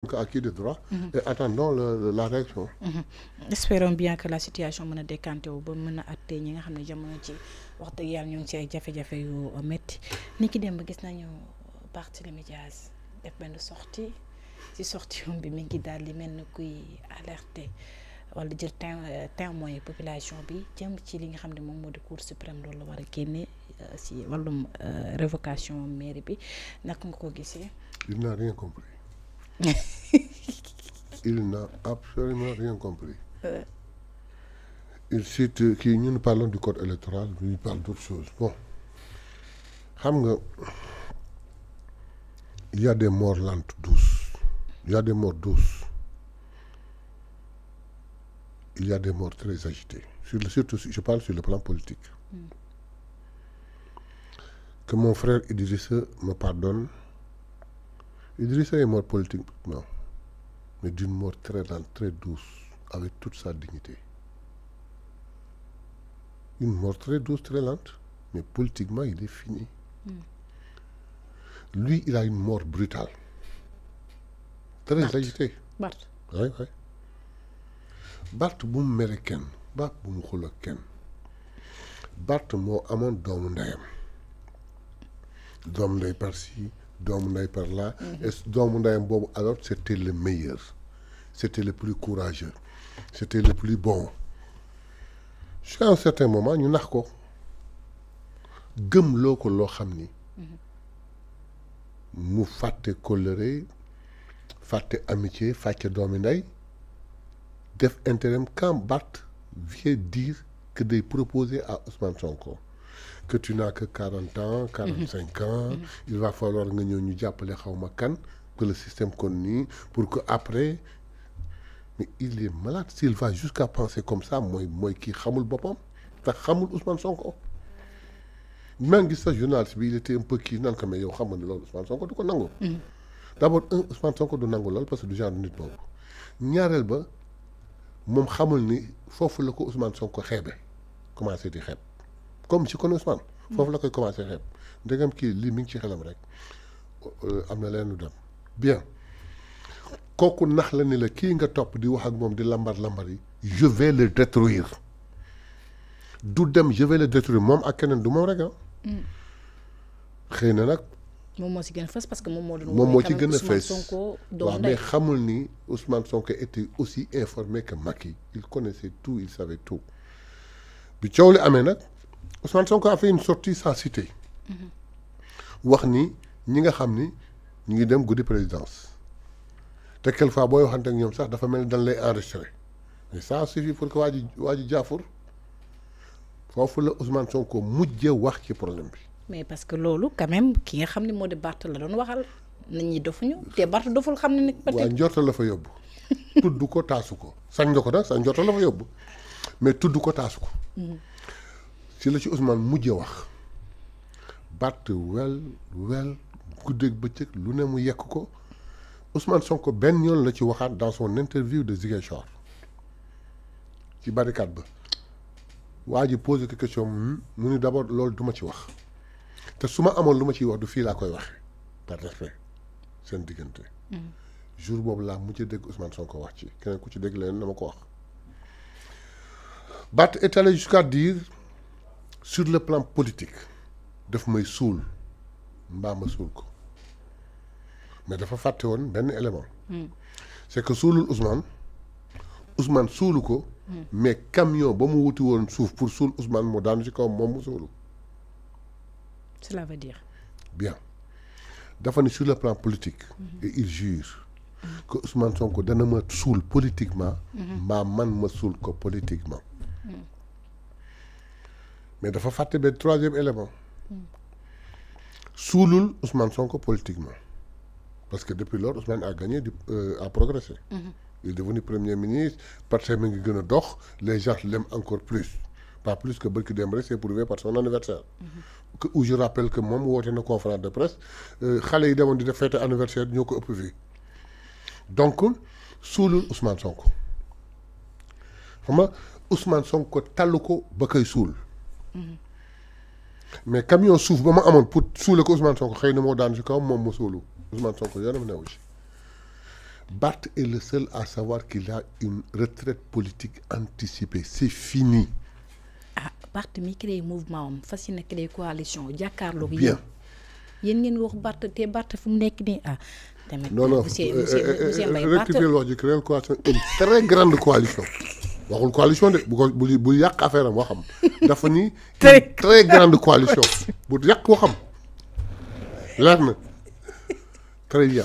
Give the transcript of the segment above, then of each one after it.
acquis de droit et attendons la réaction. Espérons bien que la situation mën a décanté wu ba mën a atte ñi nga xam ne jamono ci wax dëgg yàlla ñu ngi ci ay jafe-jafe yu métti ni ki dem ba gis nañu Barthélémy Dias def benn sortie ci sortie bi mi ngi daal di mel ni kuy alerter wala jël témoin population bi jëm ci li nga xam ne moom moo di Cour suprême loolu la war a génne si wàllum révocation mairie bi naka nga ko gisee. Il n'a rien compris. Il n'a absolument rien compris. Il cite kii ñun parlons du code électoral lui parle d'autre chose. Bon xam nga il y a des morts lentes douces, il y a des morts douces, il y a des morts très agitées surtout je parle sur le plan politique. Que mon frère Idrissa me pardonne. Idrissa est mort politiquement, mais d'une mort très lente, très douce, avec toute sa dignité. Une mort très douce, très lente, mais politiquement, il est fini. Lui, il a une mort brutale, très agitée. Barth. Oui, oui. Barth bu mu mere kenn, Barth bu mu xuloo kenn. Barth moo amoon doomu ndeyam. Doomu ndey par-ci, doomu ndey par là. Et doomu ndeyam boobu alors c'était le meilleur, c'était le plus courageux, c'était le plus bon. Jusqu'à un certain moment ñu nax ko gëmloo ko loo xam ni mu fàtte kóllëre fàtte amitié fàtte doomi ndey def intérim quand Barth vient dire que day proposer à Ousmane Sonko que tu n'as que 40 ans 45 ans il va falloir nga ñëw ñu jàppale xawma kan que le système continue pour que après mais il est malade s'il va jusqu'à penser comme ça mooy kii xamul boppam te xamul Ousmane Sonko maa ngi gis sa journaliste bi il était un peu kii naan ko mais yow xam nga ne loolu Ousmane Sonko du ko nangu. D'abord Ousmane Sonko du nangu loolu parce que du genre nit boobu ñaareel ba moom xamul ni foofu la ko Ousmane Sonko xeebe commencé di xeeb comme ci kon Ousmane foofu la koy commencé xeeb ndegam kii lii mi ngi ci xelam rek am na leen lu dem bien kooku nax la ni la kii nga topp di wax ak moom di lambar yi je vais le détruire du dem je vais le détruire moom ak keneen du moom rek xëy na nag moom moo ci gën a fës parce que moom moo ci gën a fës waaw mais xamul ni Ousmane Sonko était aussi informé que Macky il connaissait tout il savait tout bi coow li amee nag Ousmane Sonko a fait une sortie sans citer wax ni ñi nga xam ni ñu ngi dem guddi présidence te quelquefois booy waxante ak ñoom sax dafa mel ni dañ lay enregistré mais ça suffit pour que waa ji jaafur foofu la Ousmane Sonko mujjee wax ci problème bi. mais parce que loolu quand même ki nga xam ne moo di Barth la doon waxal nit ñi dofuñu te Barth doful xam ne nag. waaw njortal la fa yóbbu. tudd ko taasu ko sañ nga ko nag sañ njortal la fa yóbbu mais tudd ko taasu ko. ci la ci Ousmane mujjee wax Barth wel guddeeg bëccëg lu ne mu yekk ko Ousmane Sonko benn yoon la ci waxaat dans son interview de Ziguinchor ci barricade ba waa ji posé ko question mu ni d'abord loolu duma ci wax te su ma amoon lu ma ciy wax du fii laa koy waxee par respect seen diggante. jour boobu laa mujjee dégg Ousmane Sonko wax ci keneen ku ci dégg leen na ma ko wax. Barth est allé jusqu'à dire sur le plan politique daf may suul mbaa ma suul ko mais dafa fàtte woon benn élément. c'est que suulul Ousmane suulu ko. mais camion ba mu wuti woon suuf pour suul Ousmane moo daanu ci kaw moom mu suulu. cela veut dire. bien dafa ni sur le plan politique. et il jure. que Ousmane Sonko dana ma suul politiquement. mbaa man ma suul ko politiquement. mais dafa fàtte benn troisième élément. suulul Ousmane Sonko politiquement. parce que depuis lors Ousmane a gagné a progressé. il est devenu premier ministre parce que mi ngi gën a dox les gens l'aiment encore plus pas plus que bërki dem rek c'est prouvé par son anniversaire. où je rappelle que moom woote na conférence de presse xale yi demoon di def fête anniversaire ñoo ko ëpp fii donc suulul Ousmane Sonko xam nga Ousmane Sonko tallu ko ba koy suul. mais camion suuf ba ma amoon pour suule ko Ousmane Sonko xëy na moo daan ci kaw moom mu suulu Ousmane Sonko yoonam newu ci Barth est le seul à savoir qu'il a une retraite politique anticipée. C'est fini. ah Barth mi créé mouvement am fas yéene créé coalition jàkkaarloog Bien. yéen ngeen wax Barth te Barth fu mu nekk nii ah. tamit Non, non, monsieur Mbaye Barth rectifier loo ji créer une coalition, une très grande coalition. waxul coalition de bu yàq affaire am waxam dafa ni une très grande coalition bu yàq waxam leer na très bien.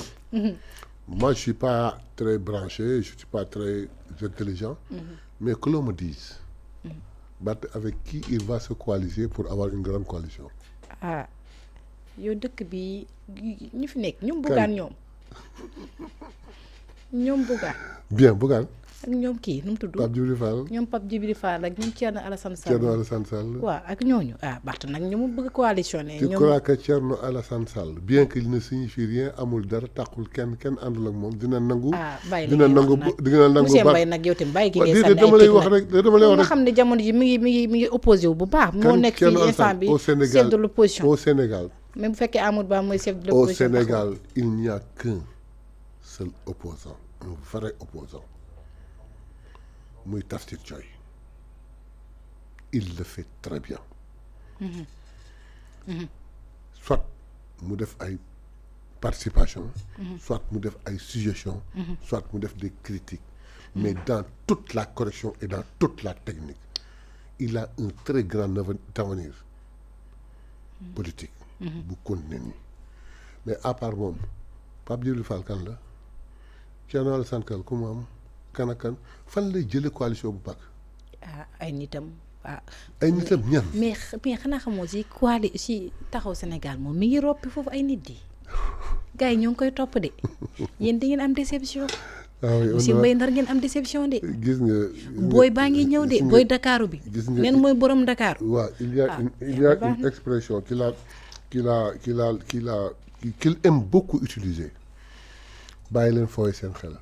Moi je suis pas très branché, je suis pas très intelligent, mais que l'on me dise Barth avec qui il va se coaliser pour avoir une grande coalition. ah yow dëkk bi ñu fi nekk ñoom Bougane ñoom Bougane Bien Bougane ak ñoom kii nu mu tudd Pape Djibril Fall. ñoom Pape Djibril Fall ak ñoom Thierno Alassane Sall. Thierno Alassane Sall. waaw ak ñooñu ah Barth nag ñu mu bëgg coalitionné. Tu crois que Thierno Alassane Sall bien qu'il ne signifie rien amul dara taxul kenn àndul ak moom dina nangu. bàyyi dina nangu monsieur Mbaye nag yow tamit bàyyi gi ngay sànni dama lay wax rek dama lay wax nga rek xam ne jamono ji mi ngi opposé wu bu baax. moo nekk fii instant bi chef de l'opposition au Sénégal. même bu fekkee Amadou Ba mooy chef de l'opposition. Au Sénégal il n'y a qu'un seul opposant, un vrai opposant. muy Tafsir Thioye. Il le fait très bien. Soit mu def ay participation, soit mu def ay suggestion, soit mu def des critiques. Mais dans toute la correction et dans toute la technique, il a un très grand avenir politique. bu continuer nii mais à part moom Pape Djibril Fall kan la Thierno Alassane Sall ku mu am kan ak kan fan lay jëlee coalition bu baax. ay nitam ay nitam ñan. mais xanaa xamoo si taxaw Sénégal moom mi ngi roppi foofu ay nit di gars yi ñoo ngi koy topp de yéen da ngeen am déception. monsieur Mbaye Ndar ngeen am déception de. gis nga booy baa ngi ñëw de booy Dakaru bi. gis nga neen mooy borom Dakar. waaw il y a une expression qu'il aime beaucoup utiliser bàyyi leen fooy seen xel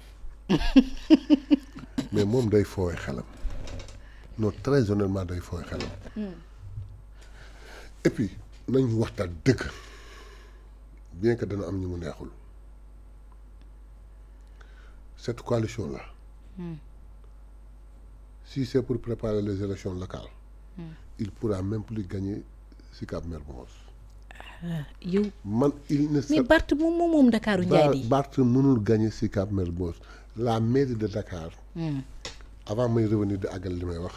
mais moom day fooy xelam non très honnêtement day fooy xelam et puis nañu waxtaan dëgg bien que dana am ñu mu neexul cette coalition là si c'est pour préparer les élections locales il pourra même plus gagner Sicap Mermoz. yow man il ne mais Barth moom Dakaru Ndiaye di Barth mënul gagner Sicap Mermoz la mairie de Dakar. avant may revenir de àggal li may wax.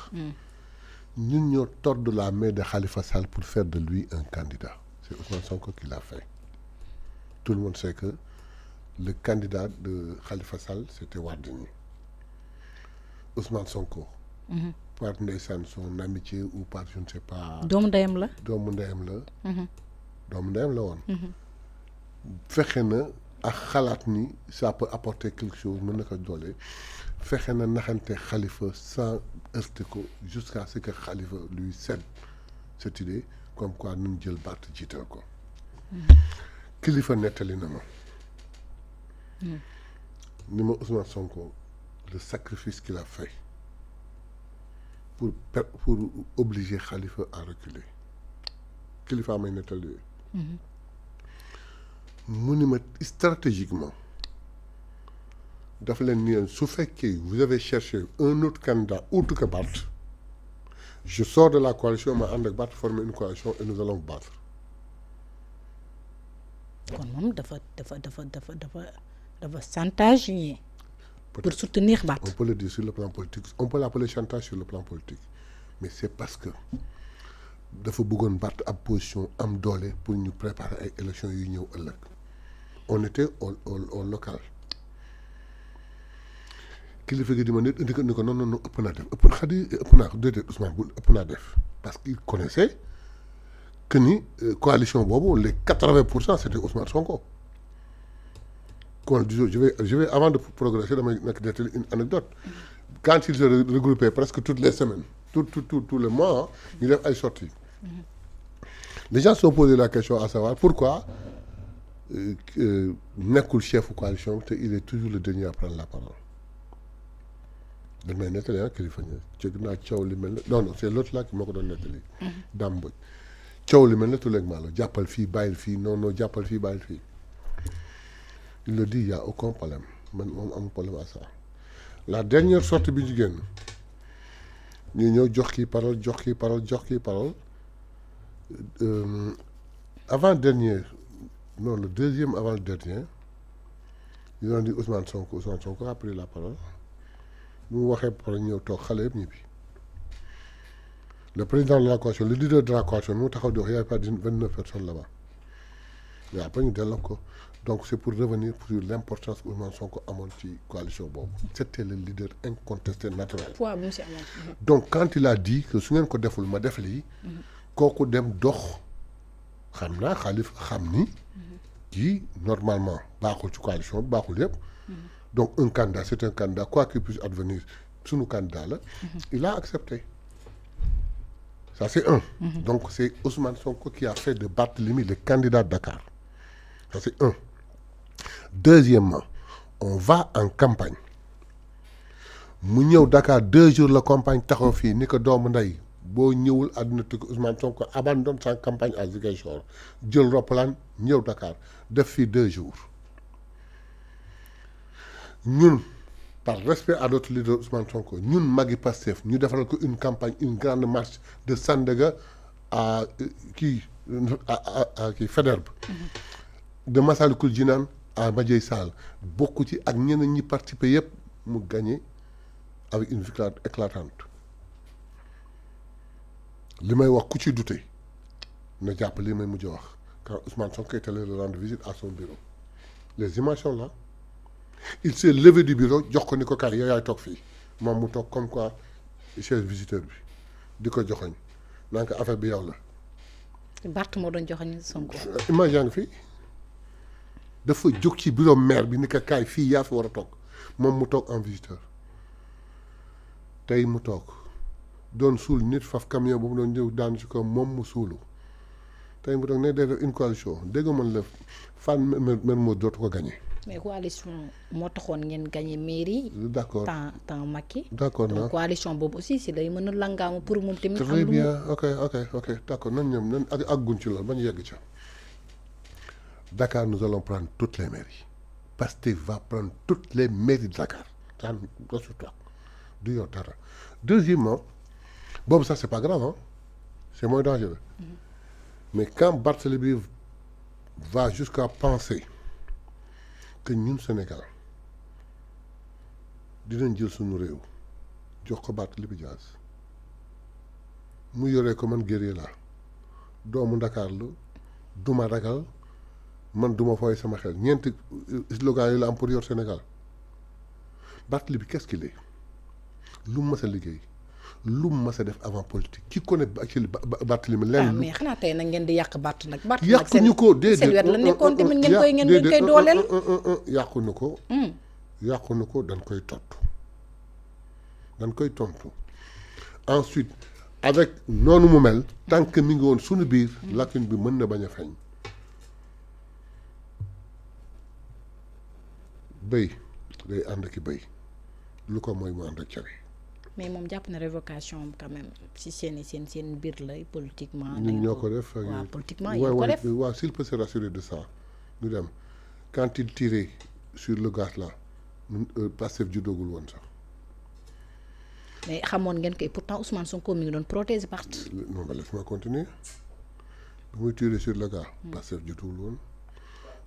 ñun ñoo tordre la main de Khalifa Sall pour faire de lui un candidat. C'est Ousmane Sonko qui l'a fait. Tout le monde sait que le candidat de Khalifa Sall c'était Wardini. Ousmane Sonko. Par ndeysaan son amitié ou par je ne sais pas. doomu ndeyam la. doomu ndeyam la woon. fexe na ak xalaat ni ça peut apporter quelque chose mën na ko doole fexe na naxante Khalifa sans heurter ko jusqu'à ce que Khalifa lui cède cette idée comme quoi nun jël Barth jiital ko. kilifa nettali na ma. ni ma Ousmane Sonko le sacrifice qu'il a fait pour obliger Khalifa à reculer kilifa may nettali yooyu. mu ni ma stratégiquement dafa leen ni su fekkee vous avez cherché un autre candidat autre que Barth je sors de la coalition ma ànd ak Barth former une coalition et nous allons battre. kon moom dafa chantage ñi pour soutenir Barth. on peut le dire sur le plan politique on peut l'appeler chantage sur le plan politique mais c'est parce que dafa bëggoon Barth ab position am doole pour ñu préparer ay élections yu ñëw ëllëg. On était au local kilifa gi di ma nit indi ko ni ko non ëpp naa ko déedéet Ousmane bul ëpp naa def parce qu'il connaissait que ni coalition boobu les 80% c'était Ousmane Sonko. kon je vais avant de progresser damay nekk nettali une anecdote quand ils se regroupaient presque toutes les semaines tous les mois ñu def ay sorties les gens se sont posé la question à savoir pourquoi nekkul chef coalition te il est toujours le dernier à prendre la parole dañ may nettali kilifa ña cëg naa coow li mel ne non c'est l'autre là qui moo ko doon nettali Dame Mbodj coow li mel ne tuleeg maa la jàppal fii bàyyil fii non jàppal fii bàyyil fii il le dit il y a aucun problème man moom amul problème à ça la dernière sortie bi ñu génn ñu ñëw jox kii parole jox kii parole avant dernier non le deuxième avant le dernier ñu doon di Ousmane Sonko a pris la parole bu mu waxee par ñëw toog xale yëpp ñibbi le président de la coalition le leader de la coalition mu taxaw di wax y a pas 29 personnes là-bas mais après ñu delloo ko donc c'est pour revenir sur l'importance Ousmane Sonko amoon ci coalition boobu c'était le leader incontesté naturel. poids bu mu si amoon. donc quand il a dit que su ngeen ko deful ma def lii. kooku dem dox xam naa Khalifa xam ni. kii normalement baaxul ci coalition bi baaxul yëpp. donc un candidat c'est un candidat quoi qu'il puisse advenir sunu candidat la. il a accepté. Ça c'est un. Donc c'est Ousmane Sonko qui a fait de Barthélémy le candidat de Dakar. Ça c'est un. Deuxièmement, on va en campagne. mu ñëw Dakar 2 jours la campagne taxaw fii ni ko doomu ndey boo ñëwul àdduna tukki Ousmane Sonko abandonne sa campagne à Ziguinchor jël roppalaan ñëw Dakar def fii 2 jours ñun par respect à notre leader Ousmane Sonko ñun magi Pastef ñu defaral ko une campagne une grande marche de Sandaga à kii Faidherbe de Massalikul Jinaan à Madiaye Sall bokk ci ak ñeneen ñi participer yëpp mu gagné avec une victoire éclatante li may wax ku ci douté na jàpp li may mujj wax quand Ousmane Sonko est allé rendre visite à son bureau les images sont là il s'est levé du bureau jox ko ni ko kaay yow yaay toog fii moom mu toog comme quoi chaise visiteur bi di ko joxoñ naan ko affaire bi yow la. Bart moo doon joxoñ Sonko. image yaa ngi fi dafa jóg ci bureau maire bi ni ko kaay fii yaa fi war a toog moom mu toog en visiteur tey mu toog doon suul nit faf camion bu mu doon ñëw daanu ci ko moom mu suulu tey mu toog ne day def une coalition dégg man la fan mer moo dootu ko gagné. mais coalition moo taxoon ngeen gagné mairie. d'accord temps Macky. d'accord donc coalition boobu aussi si lay mën a langaamu pour moom tamit. très bien ok d'accord nan ñoom nan àgguñ ci loolu ba ñu yegg ca. Dakar nous allons prendre toutes les mairies Pastef va prendre toutes les mairies de Dakar ça rassure-toi du yor dara deuxièmement boobu ça c'est pas grave hein c'est moins dangereux mais quand Barthélémy va jusqu'à penser que ñun Sénégal dinañ jël suñu réew jox ko Barthélémy Dias mu yoree ko man guerrier la doomu Dakar la duma ragal man duma fooy sama xel ñeenti slogan yi la am pour yor Sénégal Barthélémy qu'est-ce qu'il est lu mu mës a liggéey lu mu mës a def avant politique ki connaît actuellement Barthélémy lenn mais xanaa tey nag ngeen di yàq Bart nag. Bart nag yàquñu ko déedéet seen wet la nekkoon tamit ngeen koy dooleel. yàquñu ko. yàquñu ko dañ koy tontu ensuite avec noonu mu mel tant que mi ngi woon suñu biir lacune bi mën na bañ a feeñ bëy day ànd ki bëy lu ko mooy mu ànd ak cere. mais moom jàpp na révocation quand même si seen biir lay politiquement. ñun ñoo ko def waaw politiquement ñoo ko def waaw s'il peut se rassurer de ça ñu dem quand il tirait sur le gaz là Pastef ju doogul woon sax. mais xamoon ngeen ko pourtant Ousmane Sonko mi ngi doon protéger Bart. non mais laisse-moi continuer bu muy tirer sur le gaz. Pastef jotuwul woon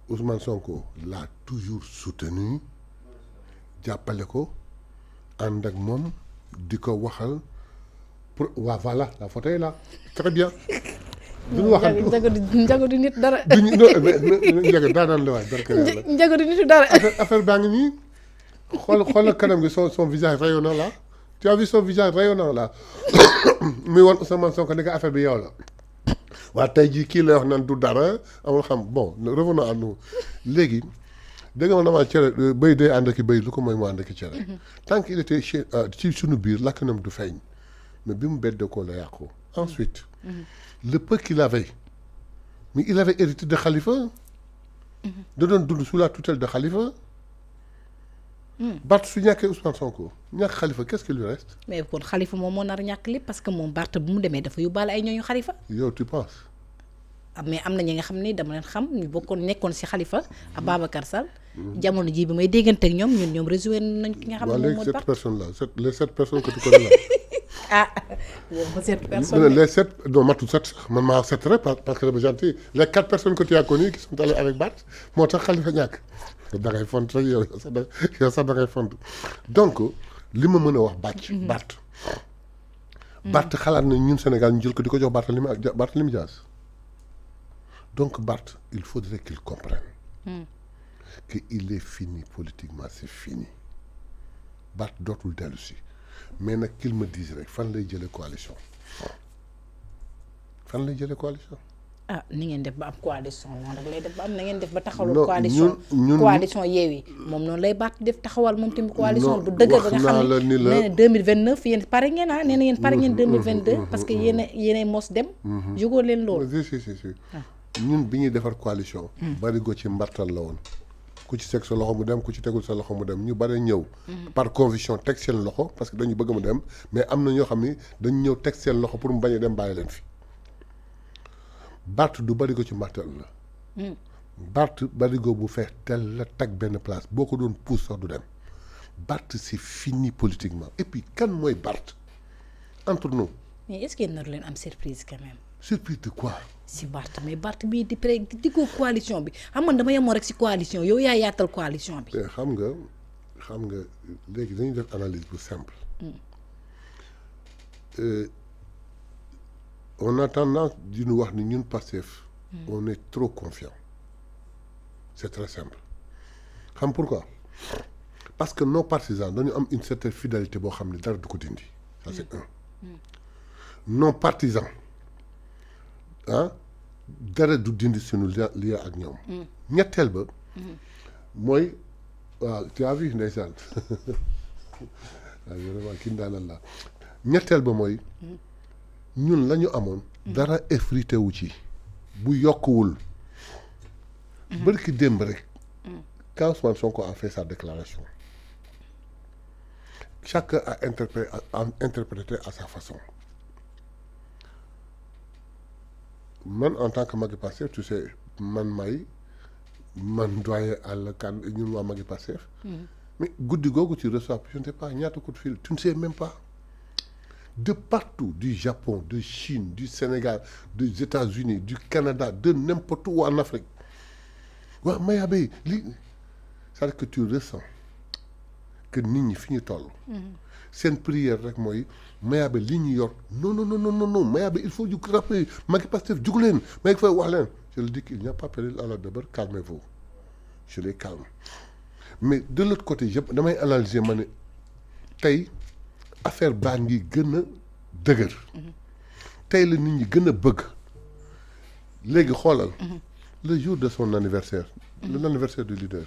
Ousmane Sonko l'a toujours soutenu jàppale ko ànd ak moom. di ko waxal pour waaw voilà la photo est là très bien. du ñu waxal njago du nit dara. du ñu njago daanaan la waay barke yàlla. njago du nitu dara. affaire baa ngi nii xoolal kanam gi son visage rayonnant là tu as vu son visage rayonnant là muy woon Ousmane Sonko ne ko affaire bi yow la. waa tey jii kii lay wax naan du dara amul xam bon revenons à nous léegi. dégg nga man cere béy day ànd ak béy lu ko mooy mu ànd ak cere. tant qu'il était ci suñu biir lakkanam du feeñ mais bi mu bedde ko la yàqu. ensuite le peu qu'il avait mais il avait hérité de Khalifa. da doon dund sous la tutelle de Khalifa. Bart su ñàkkee Ousmane Sonko ñàkk Khalifa qu'est-ce qu'il lui reste. mais kon Khalifa moom moo nar ñàkk lépp parce que moom Bart bu mu demee dafa yóbbaale ay ñooñu Khalifa. yow tu penses. mais am na ñi nga xam ne dama leen xam ñu nekkoon ci Khalifa Ababacar Sall. jamono ji bi may déggante ak ñoom rejoindre nañ ki nga xam ne moom mooy cette personne là les 7 personnes que tu connais là. ah yow 7 personnes. les 7 non matul 7 sax man maa 7 rek parce que dama gentil les 4 personnes que tu as connues qui sont allées avec Barth moo tax Khalifa ñàkk da ngay font rek yow sax da ngay font donc li ma mën a wax Barth xalaat na ñun Sénégal ñu jël ko di ko jox Barthélémy Dias donc Barth il faudrait qu'il comprenne que il est fini politiquement c'est fini Barth dootul dellu si mais nag qu'il me dise rek fan lay jëlee coalition ah ni ngeen def ba am coalition noonu rek lay def ba am na ngeen def ba taxawal coalition Yewwi moom noonu lay Barth def taxawal moom tamit coalition bu dëgg ba nga xam ne nee na 2029 yéen pare ngeen nee na yéen pare ngeen 2022 parce que yéenay mos dem jógoo leen loolu si ñun bi ñuy defar coalition bari go ci mbartal la woon ku ci teg sa loxo mu dem ku ci tegul sa loxo mu dem ñu bari ñëw par conviction teg seen loxo parce que dañu bëgg mu dem mais am na ñoo xam ni dañu ñëw teg seen loxo pour mu bañ a dem bàyyi leen fi Barth du barigo ci mbartal la Barth barigo bu feex tel la tag benn place boo ko doon pousse sax du dem Barth c'est fini politiquement et puis kan mooy Barth entre nous. mais est-ce que nar leen am surprise quand même. surprise de quoi. si Barth mais Barth bii di ko coalition bi xam nga dama yemoo rek si coalition yow yaa yaatal coalition bi. xam nga léegi dañuy def analyse bu simple. On a tendance di ñu wax ni ñun Pastef on est trop confiant c'est très simple xam pourquoi parce que nos partisans dañu am une certaine fidélité boo xam ne dara du ko dindi ça c'est un nos partisans dara du dindi suñu lien ak ñoom ñetteel ba mooy waaw tu as vu ndeysaan waaw vraiment kii daanal la ñetteel ba mooy ñun la ñu amoon dara effrité wu ci bu yokkuwul bërki démb rek quand Ousmane Sonko a fait sa déclaration chacun a interprété à sa façon man en tant que Magui Pastef tu sais man doyen àll kan ñun waa Magui Pastef mais guddi googu tu reçois je ne sais pas ñaata coup de fil tu ne sais même pas de partout, du Japon, de Chine, du Sénégal, des États-Unis, du Canada, de n'importe où en Afrique. Ouais, Mayabé, c'est-à-dire que tu ressens que nit fini toll. C'est une prière rek moy Mayabé li ñu yor. Non, Mayabé, il faut du rappeler. Magui Pastef jug leen, mais il faut wax leen. Je le dis qu'il n'y a pas péril à la demeure, calmez-vous. Je les calme. Mais de l'autre côté, damay analyser ma ne tey affaire baa ngi gën a dëgër tey la nit ñi gën a bëgg léegi xoolal le jour de son anniversaire l'anniversaire du leader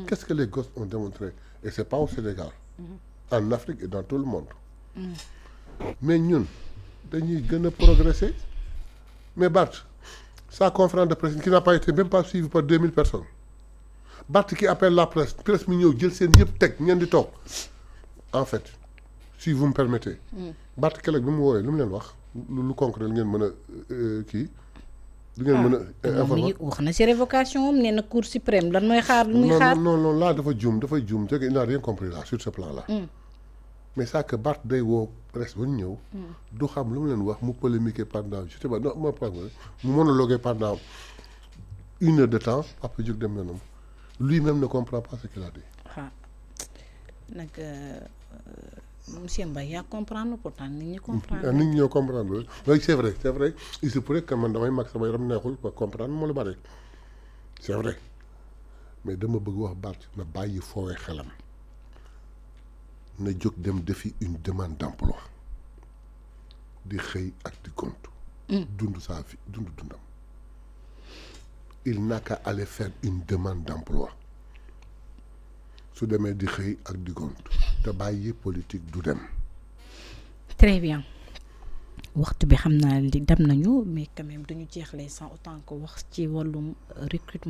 qu'est-ce que les gosses ont démontré et c'est pas au Sénégal en Afrique et dans tout le monde mais ñun dañuy gën a progresser mais Barth sa conférence de presse qui n'a pas été même pas suivie par 2000 personnes Barth qui appelle la presse mi ñëw jël seen yëpp teg ngeen di toog en fait si vous me permettez. Barth keroog bi mu woowee lu mu leen wax lu concret ngeen mën a kii. du ngeen mën a informer wax na ci révocation am nee na cour suprême lan mooy xaar lu muy xaar. non là dafay juum c'est que il n'a rien compris là sur ce plan là. mais ça que Barth day woo presse ba ñu ñëw. du xam lu mu leen wax mu polémiquer pendant je sais pas non ma pas mu monologuer pendant 1 heure de temps après jóg dem yoonam lui-même ne comprend pas ce qu'il a dit. nag. Monsieur Mbaye yaa comprendre pourtant nit ñi comprendre. nit ñi ñoo comprendre oui c'est vrai il se pourrait que man damay mag sama yaram neexul ba comprendre moo la bari c'est vrai mais dama bëgg wax Barth na bàyyi foowee xelam na jóg dem defi une demande d'emploi di xëy ak di gontu. dund sa vie dundam il n'a qu'à aller faire une demande d'emploi su demee di xëy ak di gontu te bàyyi politique du dem. très bien waxtu bi xam naa li dem nañu mais quand même duñu jeexlee sans autant que wax ci wàllum recrutement.